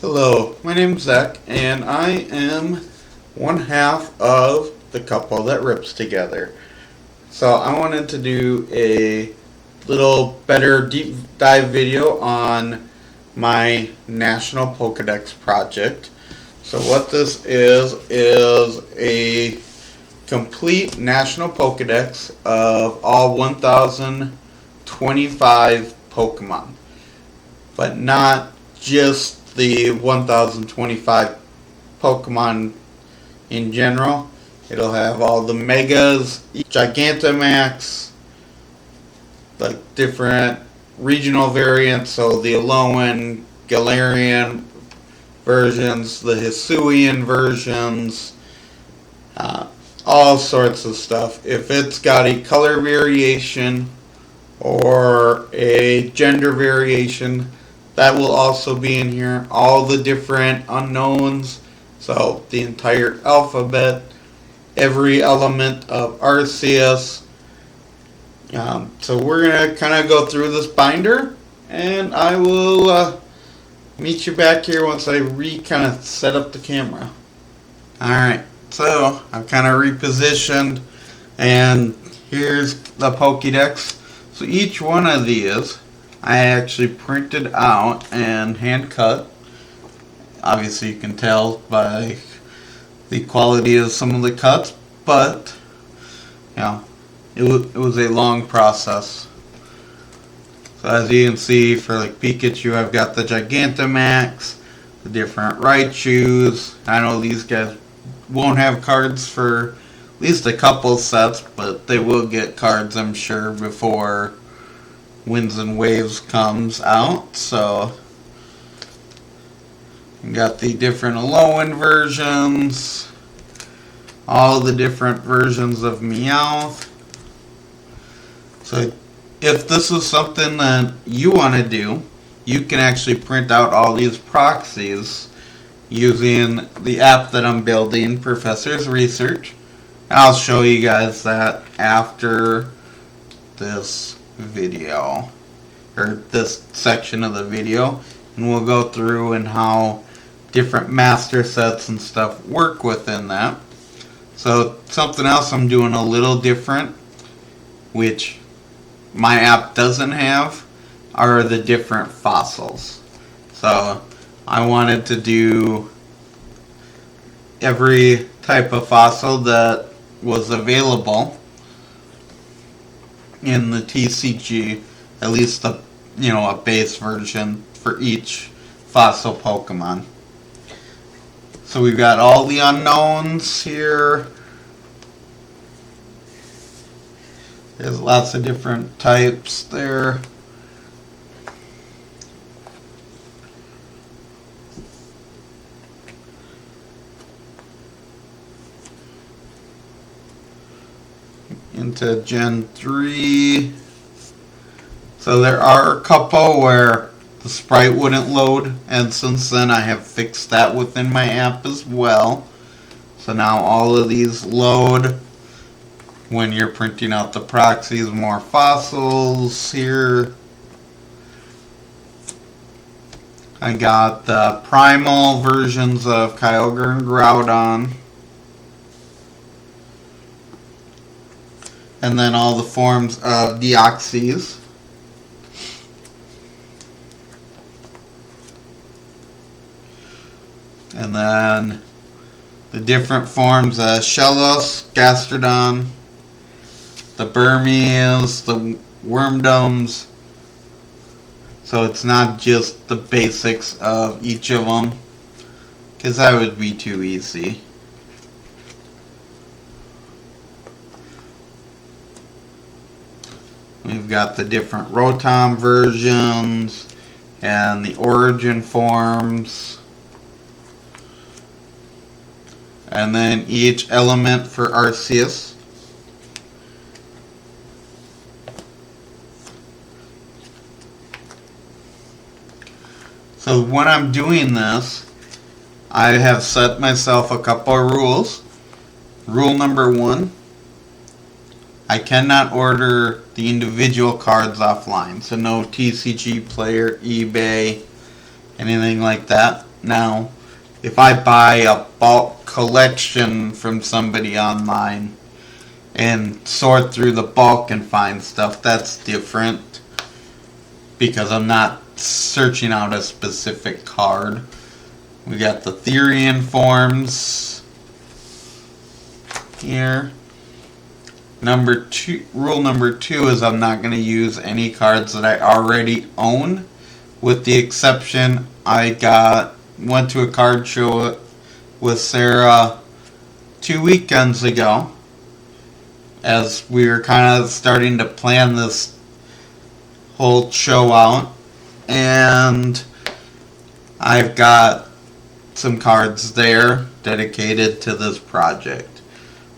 Hello, my name's Zach, and I am one half of the couple that rips together. So I wanted to do a little better deep dive video on my National Pokédex project. So what this is a complete National Pokédex of all 1,025 Pokemon, but not just the 1,025 Pokemon in general. It'll have all the Megas, Gigantamax, the different regional variants, so the Unown, Galarian versions, the Hisuian versions, all sorts of stuff. If it's got a color variation or a gender variation, that will also be in here. All the different unknowns, so the entire alphabet, every element of Arceus. So we're going to kind of go through this binder, and I will meet you back here once I kind of set up the camera. Alright, so I've kind of repositioned, and here's the Pokédex. So each one of these I actually printed out and hand cut. Obviously you can tell by the quality of some of the cuts, but you know, it was a long process. So as you can see, for like Pikachu, I've got the Gigantamax, the different Raichus. I know these guys won't have cards for at least a couple sets, but they will get cards, I'm sure, before Winds and Waves comes out. So we got the different Unown versions, all the different versions of Meowth. So if this is something that you want to do, you can actually print out all these proxies using the app that I'm building, Professor's Research. And I'll show you guys that after this video, or this section of the video, and we'll go through and how different master sets and stuff work within that. So something else I'm doing a little different, which my app doesn't have, are the different fossils. So I wanted to do every type of fossil that was available in the TCG, at least a base version for each fossil Pokemon. So we've got all the unknowns here. There's lots of different types there. Into Gen 3. So there are a couple where the sprite wouldn't load, and since then I have fixed that within my app as well. So now all of these load when you're printing out the proxies. More fossils here. I got the primal versions of Kyogre and Groudon. And then all the forms of Deoxys. And then the different forms of Shellos, Gastrodon, the Burmese, the Wormdoms. So it's not just the basics of each of them, because that would be too easy. We've got the different Rotom versions and the origin forms. And then each element for Arceus. So when I'm doing this, I have set myself a couple of rules. Rule number 1, I cannot order the individual cards offline. So no TCG Player, eBay, anything like that. Now, if I buy a bulk collection from somebody online and sort through the bulk and find stuff, that's different because I'm not searching out a specific card. We got the Therian forms here. Rule number 2 is I'm not going to use any cards that I already own, with the exception I went to a card show with Sarah 2 weekends ago, as we were kind of starting to plan this whole show out, and I've got some cards there dedicated to this project.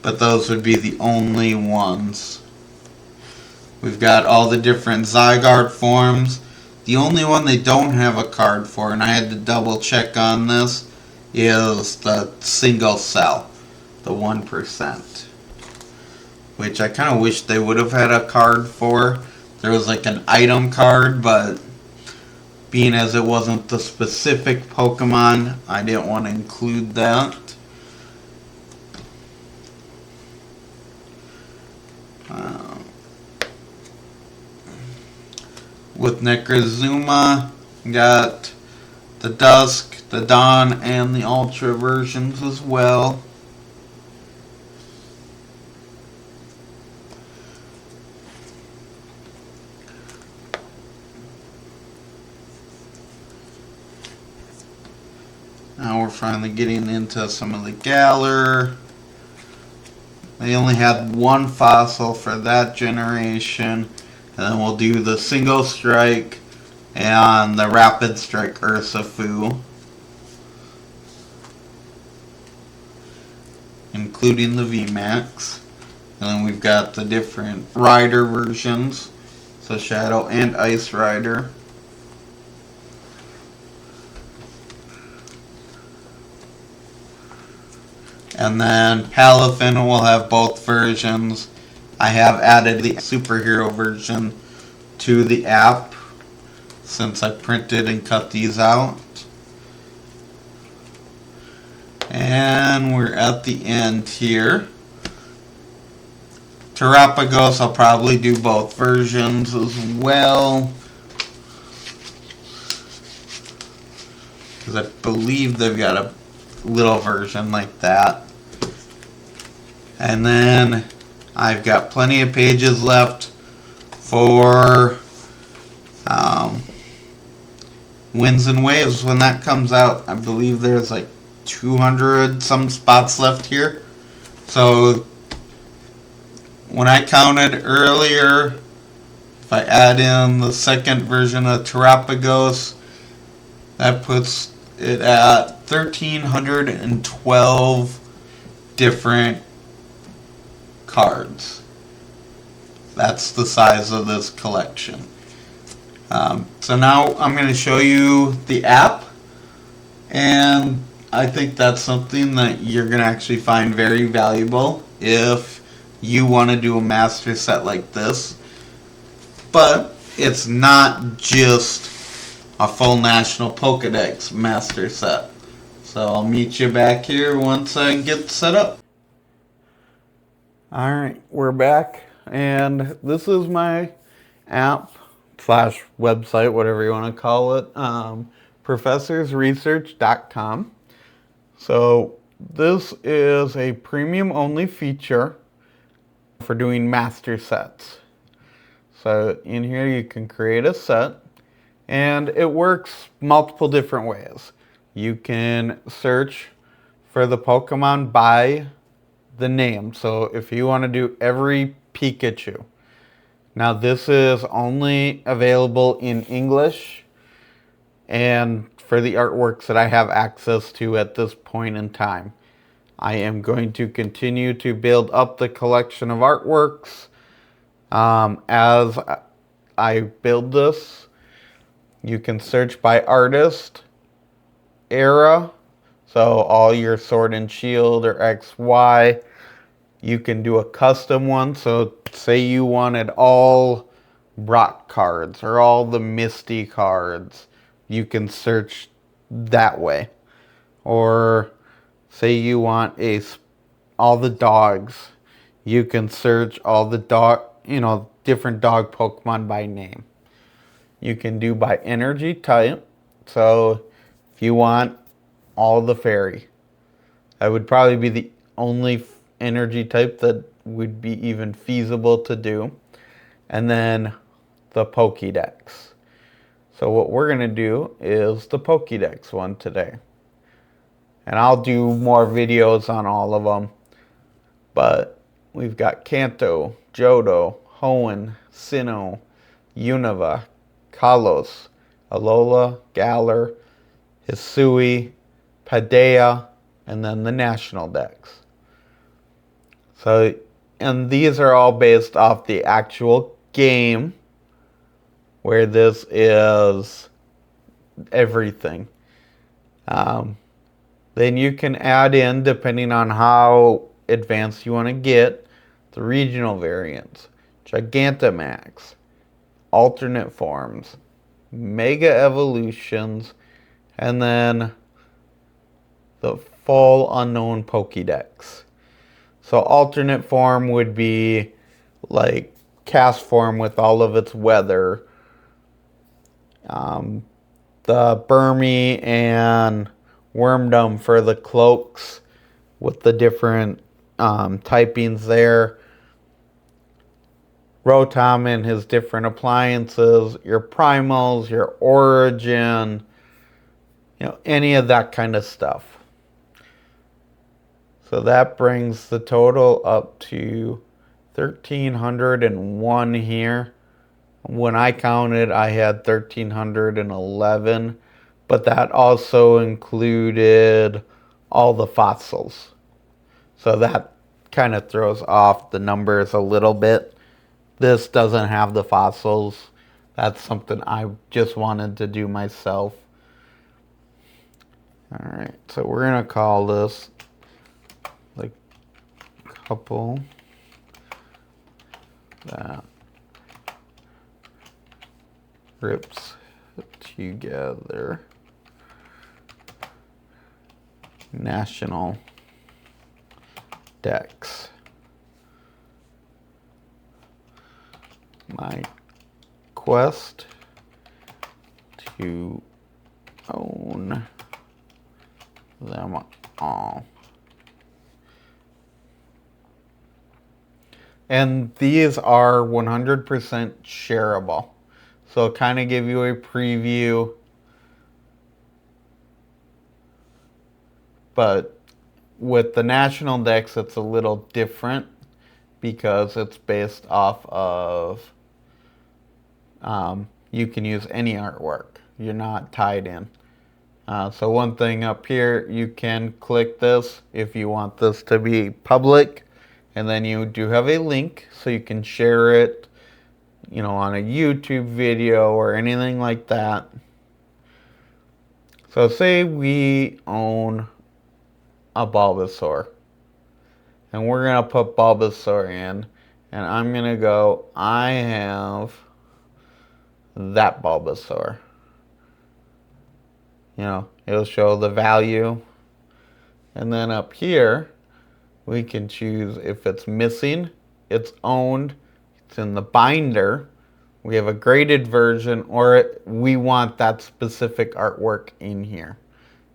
But those would be the only ones. We've got all the different Zygarde forms. The only one they don't have a card for, and I had to double check on this, is the single cell, the 1%. Which I kind of wish they would have had a card for. There was like an item card, but being as it wasn't the specific Pokemon, I didn't want to include that. With Necrozuma, got the Dusk, the Dawn, and the Ultra versions as well. Now we're finally getting into some of the Galar. They only had one fossil for that generation. And then we'll do the Single Strike and the Rapid Strike Urshifu, including the VMAX. And then we've got the different Rider versions, so Shadow and Ice Rider. And then Palafin will have both versions. I have added the superhero version to the app since I printed and cut these out. And we're at the end here. Terapagos, I'll probably do both versions as well, because I believe they've got a little version like that. And then I've got plenty of pages left for Winds and Waves when that comes out. I believe there's like 200 some spots left here. So when I counted earlier, if I add in the second version of Terapagos, that puts it at 1,312 different cards. That's the size of this collection. So now I'm going to show you the app, and I think that's something that you're going to actually find very valuable if you want to do a master set like this. But it's not just a full National Pokédex master set. So I'll meet you back here once I get set up. Alright, we're back, and this is my app / website, whatever you want to call it, professorsresearch.com. So this is a premium only feature for doing master sets. So in here you can create a set, and it works multiple different ways. You can search for the Pokemon by the name. So if you want to do every Pikachu. Now this is only available in English and for the artworks that I have access to at this point in time. I am going to continue to build up the collection of artworks as I build this. You can search by artist, era, so all your Sword and Shield or XY. You can do a custom one, so say you wanted all Brock cards or all the Misty cards. You can search that way. or say you want all the dogs, you can search all the different dog Pokemon by name. You can do by energy type. So if you want all the fairy, that would probably be the only energy type that would be even feasible to do. And then the Pokédex. So what we're going to do is the Pokédex one today. And I'll do more videos on all of them. But we've got Kanto, Johto, Hoenn, Sinnoh, Unova, Kalos, Alola, Galar, Hisui, Paldea, and then the National Dex. So, and these are all based off the actual game, where this is everything. Then you can add in, depending on how advanced you want to get, the regional variants, Gigantamax, alternate forms, mega evolutions, and then the full unknown Pokédex. So alternate form would be like cast form with all of its weather, the Burmy and Wormdom for the cloaks with the different typings there. Rotom and his different appliances, your primals, your origin, any of that kind of stuff. So that brings the total up to 1,301 here. When I counted, I had 1,311, but that also included all the fossils. So that kind of throws off the numbers a little bit. This doesn't have the fossils. That's something I just wanted to do myself. Alright, so we're going to call this the couple that rips together National Dex. My quest to own them all. And these are 100% shareable. So kind of give you a preview. But with the National Dex, it's a little different because it's based off of, you can use any artwork. You're not tied in. So one thing up here, you can click this if you want this to be public. And then you do have a link so you can share it, on a YouTube video or anything like that. So say we own a Bulbasaur. And we're going to put Bulbasaur in. And I'm going to go, I have that Bulbasaur. It'll show the value. And then up here, we can choose if it's missing, it's owned, it's in the binder, we have a graded version, or we want that specific artwork in here.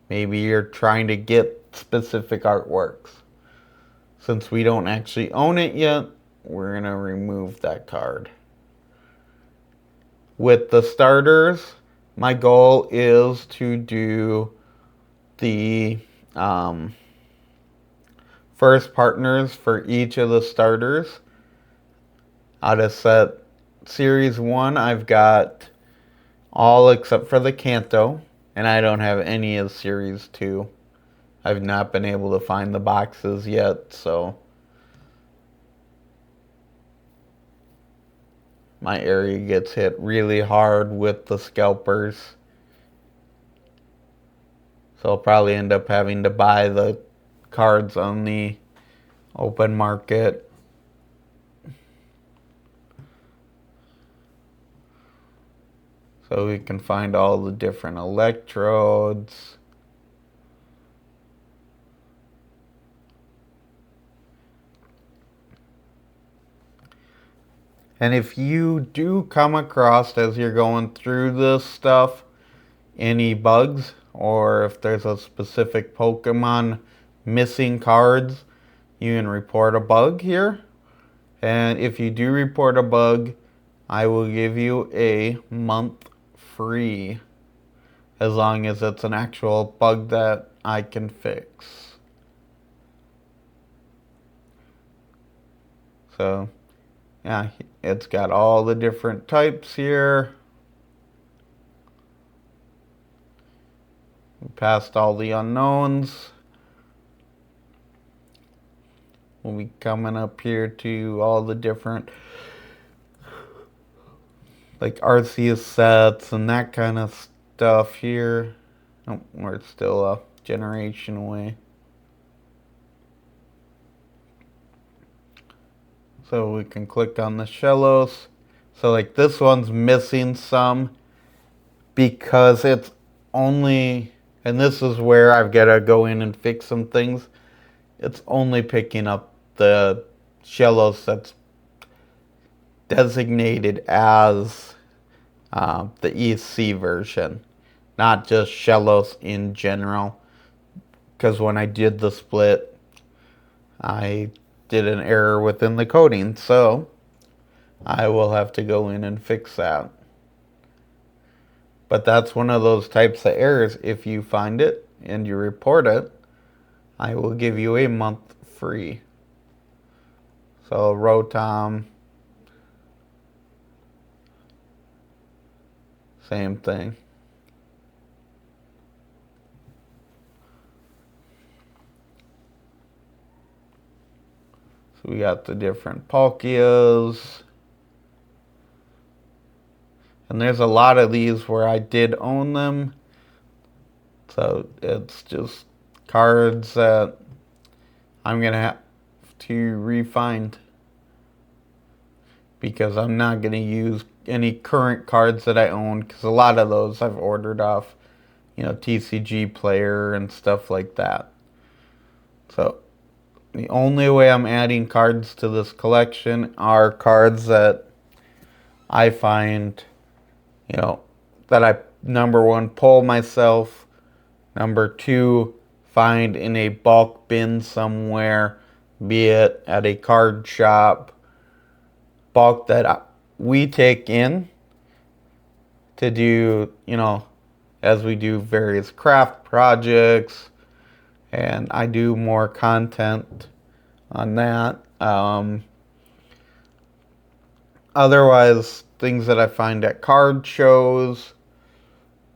Maybe you're trying to get specific artworks. Since we don't actually own it yet, we're going to remove that card. With the starters, my goal is to do the first partners for each of the starters. Out of set Series 1, I've got all except for the Kanto, and I don't have any of Series 2. I've not been able to find the boxes yet, so my area gets hit really hard with the scalpers. So I'll probably end up having to buy the cards on the open market. So we can find all the different electrodes. And if you do come across, as you're going through this stuff, any bugs, or if there's a specific Pokemon missing cards, you can report a bug here. And if you do report a bug, I will give you a month free, as long as it's an actual bug that I can fix. So, yeah, it's got all the different types here. We passed all the unknowns. We'll be coming up here to all the different, like, Arceus sets and that kind of stuff here. Oh, we're still a generation away. So we can click on the Shellos. So like this one's missing some because it's only, and this is where I've got to go in and fix some things. It's only picking up the Shellos that's designated as the EC version, not just Shellos in general. Because when I did the split, I did an error within the coding, so I will have to go in and fix that. But that's one of those types of errors. If you find it and you report it, I will give you a month free. So Rotom, same thing. So we got the different Palkias. And there's a lot of these where I did own them. So it's just cards that I'm going to have to refind, because I'm not going to use any current cards that I own, because a lot of those I've ordered off, TCG Player and stuff like that. So the only way I'm adding cards to this collection are cards that I find, that I, number one, pull myself, number two, find in a bulk bin somewhere, be it at a card shop, bulk that we take in to do, as we do various craft projects, and I do more content on that. Otherwise, things that I find at card shows.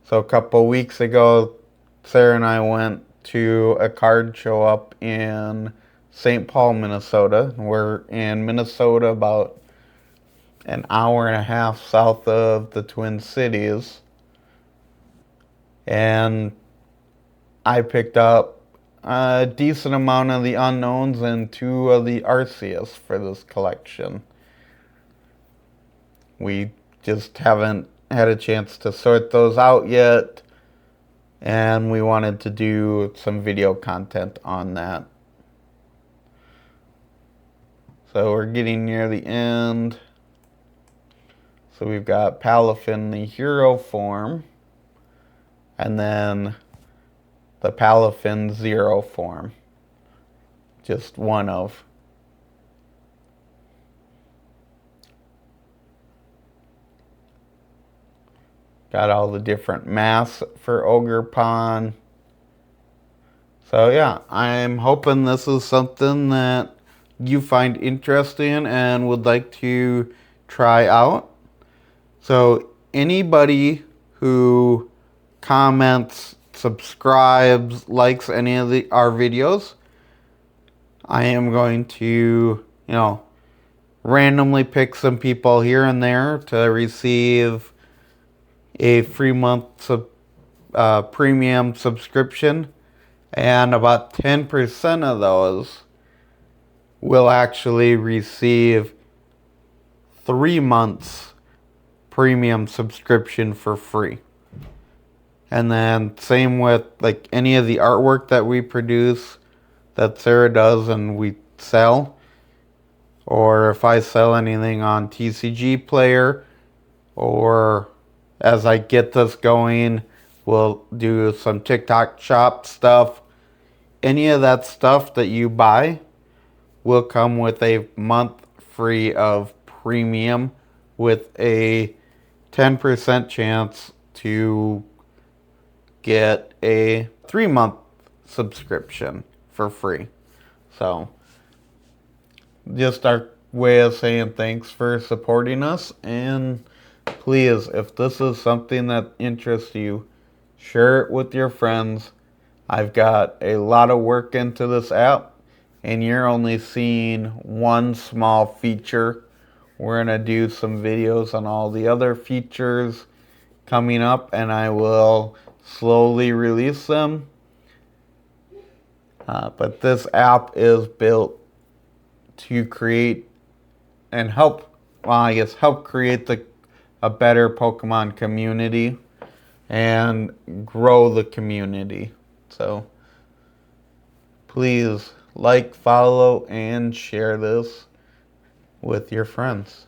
So a couple weeks ago, Sarah and I went to a card show up in St. Paul, Minnesota. We're in Minnesota, about an hour and a half south of the Twin Cities. And I picked up a decent amount of the unknowns and 2 of the Arceus for this collection. We just haven't had a chance to sort those out yet, and we wanted to do some video content on that. So we're getting near the end. So we've got Palafin, the hero form, and then the Palafin Zero form. Just one of. Got all the different masks for Ogerpon. So yeah, I'm hoping this is something that you find interesting and would like to try out. So anybody who comments, subscribes, likes any of our videos, I am going to, randomly pick some people here and there to receive a free month premium subscription, and about 10% of those will actually receive 3 months premium subscription for free. And then same with like any of the artwork that we produce, that Sarah does and we sell. or if I sell anything on TCG Player, or as I get this going, we'll do some TikTok shop stuff. Any of that stuff that you buy will come with a month free of premium with a 10% chance to get a 3-month subscription for free. So, just our way of saying thanks for supporting us. And please, if this is something that interests you, share it with your friends. I've got a lot of work into this app, and you're only seeing one small feature. We're going to do some videos on all the other features coming up, and I will slowly release them. But this app is built to create and help, well, I guess help create a better Pokemon community and grow the community. So please like, follow, and share this with your friends.